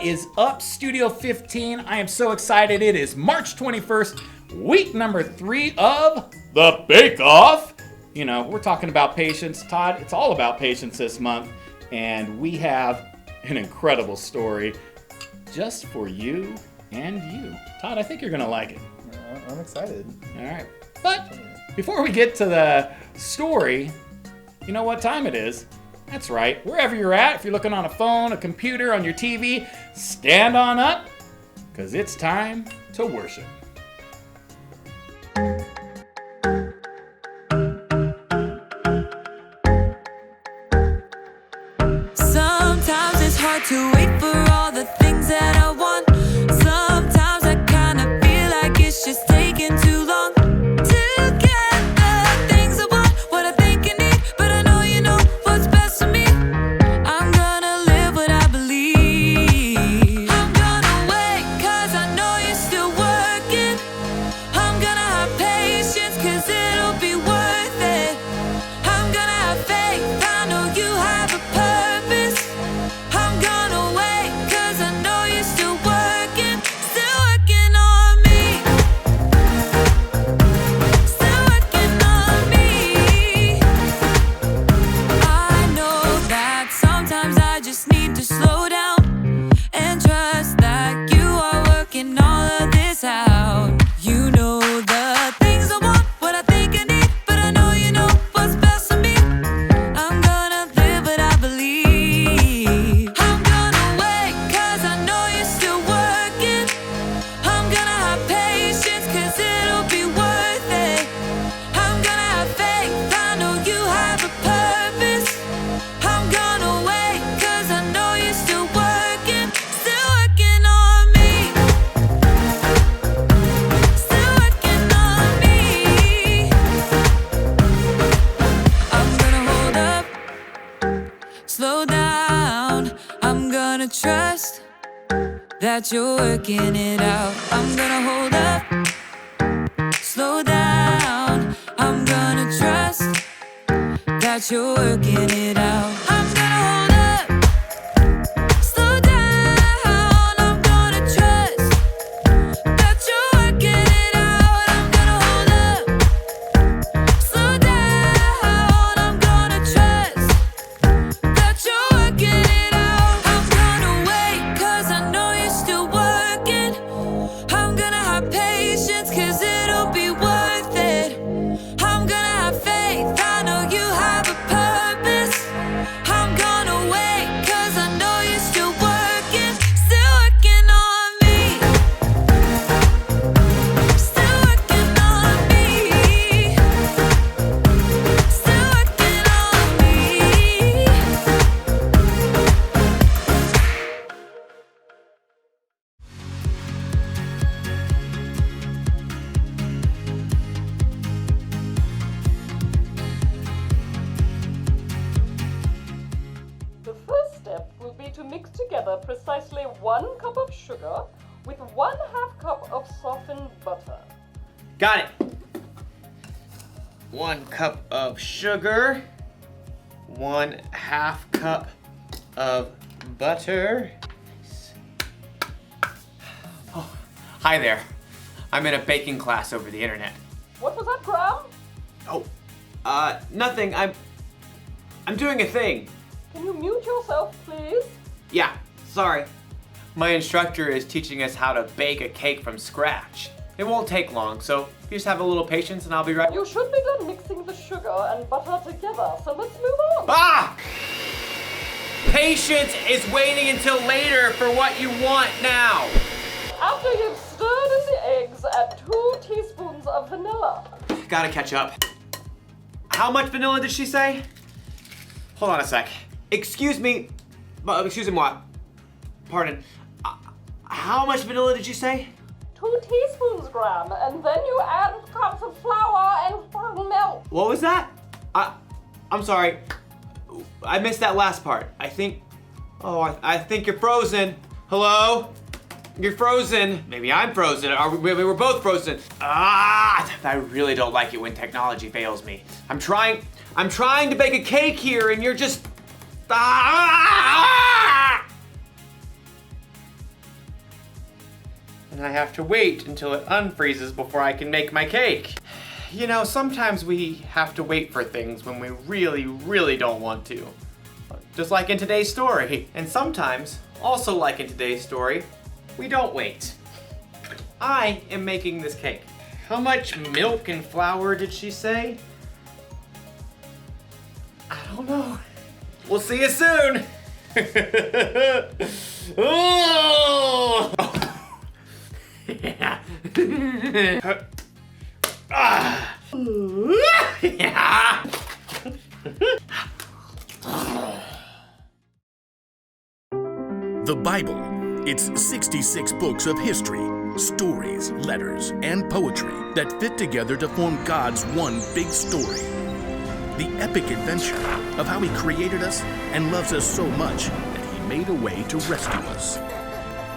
is up, Studio 15? I am so excited. It is March 21st, week number 3 of the Bake Off. You know, we're talking about patience. Todd, it's all about patience this month. And we have an incredible story just for you and you. Todd, I think you're going to like it. I'm excited. All right. But before we get to the story, you know what time it is? That's right. Wherever you're at, if you're looking on a phone, a computer, on your TV, stand on up, because it's time to worship. Sometimes it's hard to wait for all the things that I want. Sometimes I kind of feel like it's just taking too long to get the things I want, what I think I need, but I know you know what's best for me. I'm gonna live what I believe. I'm gonna wait cause I know you're still working. I'm gonna have patience cause it'll be worth it. I'm gonna have faith, I know you have a purpose. I'm gonna wait cause I know you're still working on me. Still working on me. I know that sometimes I just need to slow down and trust that you are working all of this out. You know the things I want, what I think I need, but I know you know what's best for me. I'm gonna live what I believe. I'm gonna wait cause I know you're still working. I'm gonna have patience cause it'll be worth it. I'm gonna have faith, I know you have a purpose. I'm gonna wait cause I know you're still working on me. Still working on me. I'm gonna hold up, slow down. I'm gonna trust that you're working it out. I'm gonna hold up, slow down. I'm gonna trust that you're working it out. I'm gonna hold up, slow down. I'm gonna trust that you're working it out. I'm gonna hold up, slow down. I'm gonna trust that you're working it out. I'm gonna wait cause I know you're still working. I'm gonna have patience cause it'll be worth it. I'm gonna have faith, I know you have a purpose. I'm gonna wait cause I know you're still working on me. Still working on me. Still working on me. The first step will be to mix together precisely 1 cup of sugar with 1/2 cup of softened butter. Got it. 1 cup of sugar, 1/2 cup of butter. Oh, hi there. I'm in a baking class over the internet. What was that, Graham? Oh, nothing. I'm doing a thing. Can you mute yourself, please? Yeah, sorry. My instructor is teaching us how to bake a cake from scratch. It won't take long, so you just have a little patience and I'll be right. You should be done mixing the sugar and butter together, so let's move on. Ah! Patience is waiting until later for what you want now. After you've stirred in the eggs, add 2 teaspoons of vanilla. Gotta catch up. How much vanilla did she say? Hold on a sec. Excuse me. Excuse me, what? Pardon. How much vanilla did you say? 2 teaspoons, Graham, and then you add cups of flour and milk. What was that? I'm sorry. I missed that last part. I think you're frozen. Hello? You're frozen. Maybe I'm frozen. Maybe we're both frozen. I really don't like it when technology fails me. I'm trying to bake a cake here and you're just... and I have to wait until it unfreezes before I can make my cake. You know, sometimes we have to wait for things when we really, really don't want to. Just like in today's story. And sometimes, also like in today's story, we don't wait. I am making this cake. How much milk and flour did she say? I don't know. We'll see you soon. Oh! Yeah. Ah. Yeah. The Bible. It's 66 books of history, stories, letters, and poetry that fit together to form God's one big story. The epic adventure of how He created us and loves us so much that He made a way to rescue us.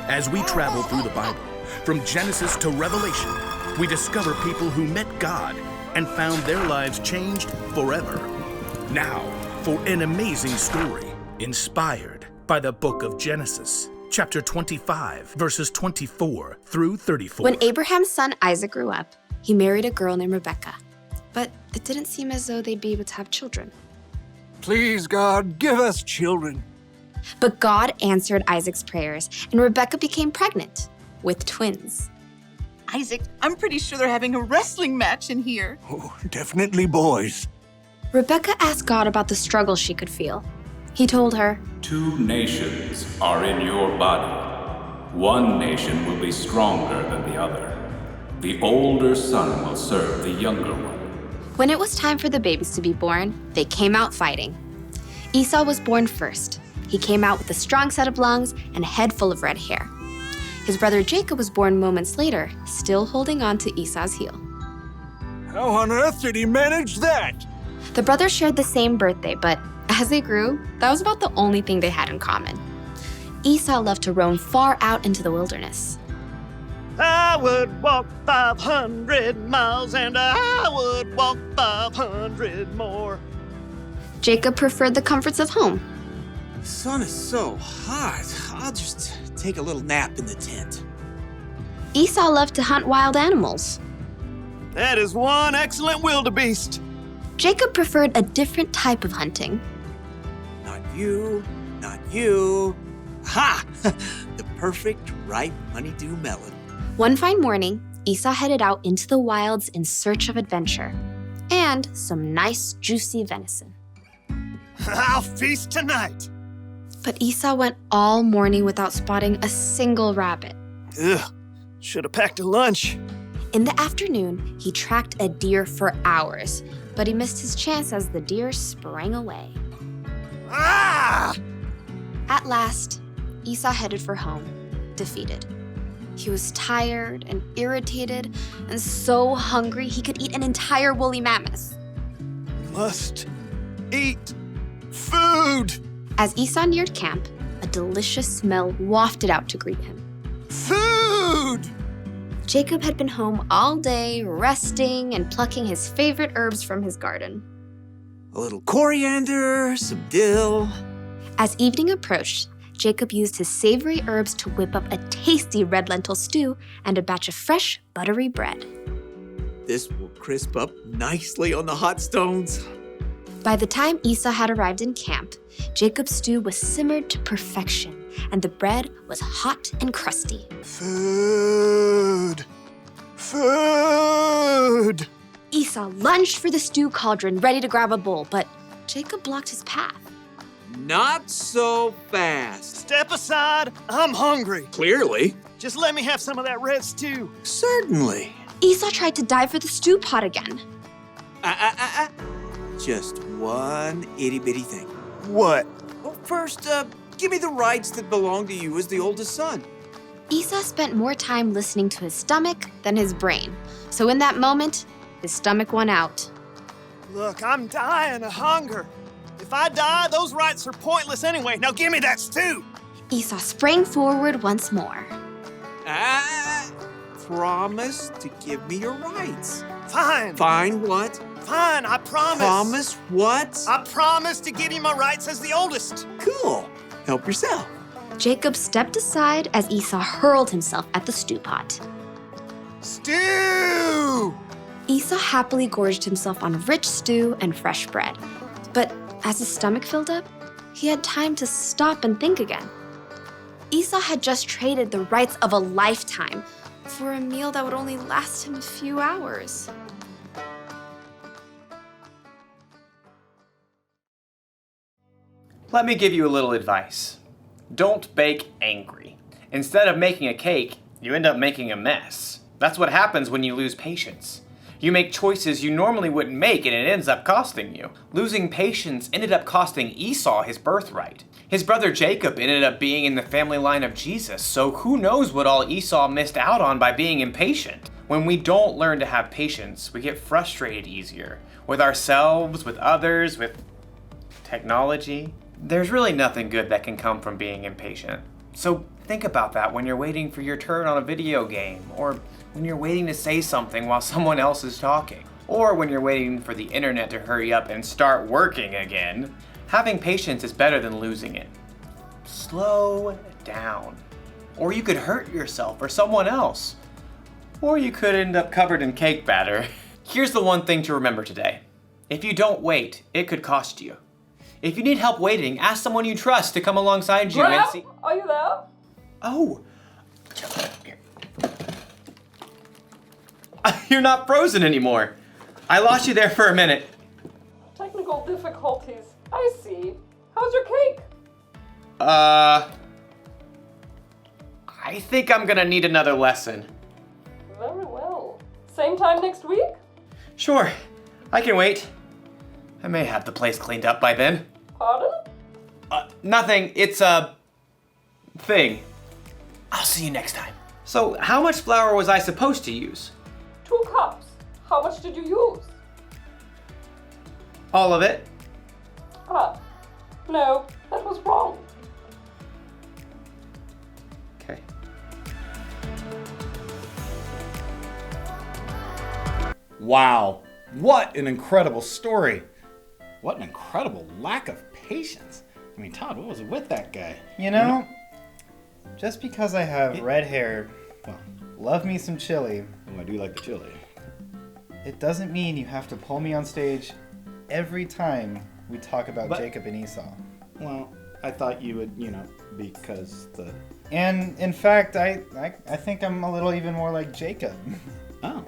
As we travel through the Bible, from Genesis to Revelation, we discover people who met God and found their lives changed forever. Now, for an amazing story inspired by the book of Genesis, chapter 25, verses 24 through 34. When Abraham's son Isaac grew up, he married a girl named Rebekah. But it didn't seem as though they'd be able to have children. Please, God, give us children. But God answered Isaac's prayers, and Rebekah became pregnant with twins. Isaac, I'm pretty sure they're having a wrestling match in here. Oh, definitely boys. Rebekah asked God about the struggle she could feel. He told her, 2 nations are in your body. One nation will be stronger than the other. The older son will serve the younger one. When it was time for the babies to be born, they came out fighting. Esau was born first. He came out with a strong set of lungs and a head full of red hair. His brother Jacob was born moments later, still holding on to Esau's heel. How on earth did he manage that? The brothers shared the same birthday, but as they grew, that was about the only thing they had in common. Esau loved to roam far out into the wilderness. I would walk 500 miles and I would walk 500 more. Jacob preferred the comforts of home. The sun is so hot. I'll just take a little nap in the tent. Esau loved to hunt wild animals. That is one excellent wildebeest. Jacob preferred a different type of hunting. Not you, not you. Ha! The perfect ripe honeydew melon. One fine morning, Esau headed out into the wilds in search of adventure and some nice, juicy venison. I'll feast tonight. But Esau went all morning without spotting a single rabbit. Ugh, should have packed a lunch. In the afternoon, he tracked a deer for hours, but he missed his chance as the deer sprang away. Ah! At last, Esau headed for home, defeated. He was tired and irritated and so hungry he could eat an entire woolly mammoth. Must eat food. As Esau neared camp, a delicious smell wafted out to greet him. Food! Jacob had been home all day, resting and plucking his favorite herbs from his garden. A little coriander, some dill. As evening approached, Jacob used his savory herbs to whip up a tasty red lentil stew and a batch of fresh, buttery bread. This will crisp up nicely on the hot stones. By the time Esau had arrived in camp, Jacob's stew was simmered to perfection, and the bread was hot and crusty. Food! Food! Esau lunged for the stew cauldron, ready to grab a bowl, but Jacob blocked his path. Not so fast. Step aside, I'm hungry. Clearly. Just let me have some of that red stew. Certainly. Esau tried to dive for the stew pot again. Just one itty-bitty thing. What? Well, first, give me the rights that belong to you as the oldest son. Esau spent more time listening to his stomach than his brain. So in that moment, his stomach won out. Look, I'm dying of hunger. If I die, those rights are pointless anyway. Now give me that stew. Esau sprang forward once more. Promise to give me your rights. Fine. Fine what? Fine, I promise. Promise what? I promise to give you my rights as the oldest. Cool. Help yourself. Jacob stepped aside as Esau hurled himself at the stew pot. Stew! Esau happily gorged himself on rich stew and fresh bread. But as his stomach filled up, he had time to stop and think again. Esau had just traded the rights of a lifetime for a meal that would only last him a few hours. Let me give you a little advice. Don't bake angry. Instead of making a cake, you end up making a mess. That's what happens when you lose patience. You make choices you normally wouldn't make and it ends up costing you. Losing patience ended up costing Esau his birthright. His brother Jacob ended up being in the family line of Jesus, so who knows what all Esau missed out on by being impatient. When we don't learn to have patience, we get frustrated easier. With ourselves, with others, with technology. There's really nothing good that can come from being impatient. So think about that when you're waiting for your turn on a video game, or when you're waiting to say something while someone else is talking, or when you're waiting for the internet to hurry up and start working again. Having patience is better than losing it. Slow down. Or you could hurt yourself or someone else. Or you could end up covered in cake batter. Here's the one thing to remember today. If you don't wait, it could cost you. If you need help waiting, ask someone you trust to come alongside you and see. Are you there? Oh. You're not frozen anymore. I lost you there for a minute. Technical difficulties. I see. How's your cake? I think I'm gonna need another lesson. Very well. Same time next week? Sure, I can wait. I may have the place cleaned up by then. Pardon? Nothing. It's a thing. I'll see you next time. So, how much flour was I supposed to use? 2 cups. How much did you use? All of it. No, that was wrong. Okay. Wow, what an incredible story. What an incredible lack of patience. I mean, Todd, what was it with that guy? You know, just because I have red hair, well, love me some chili. Oh, I do like the chili. It doesn't mean you have to pull me on stage every time we talk about Jacob and Esau. Well, I thought you would, because the... And in fact, I think I'm a little even more like Jacob. Oh.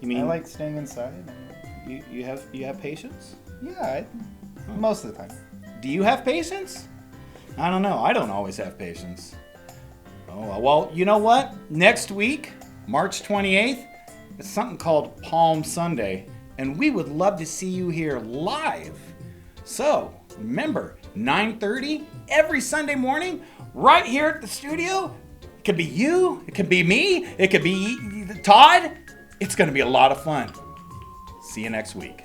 You mean... I like staying inside. You have patience? Yeah, most of the time. Do you have patience? I don't know. I don't always have patience. Oh, well, you know what? Next week, March 28th, it's something called Palm Sunday, and we would love to see you here live. So, remember, 9:30 every Sunday morning, right here at the studio. It could be you, it could be me, it could be Todd. It's going to be a lot of fun. See you next week.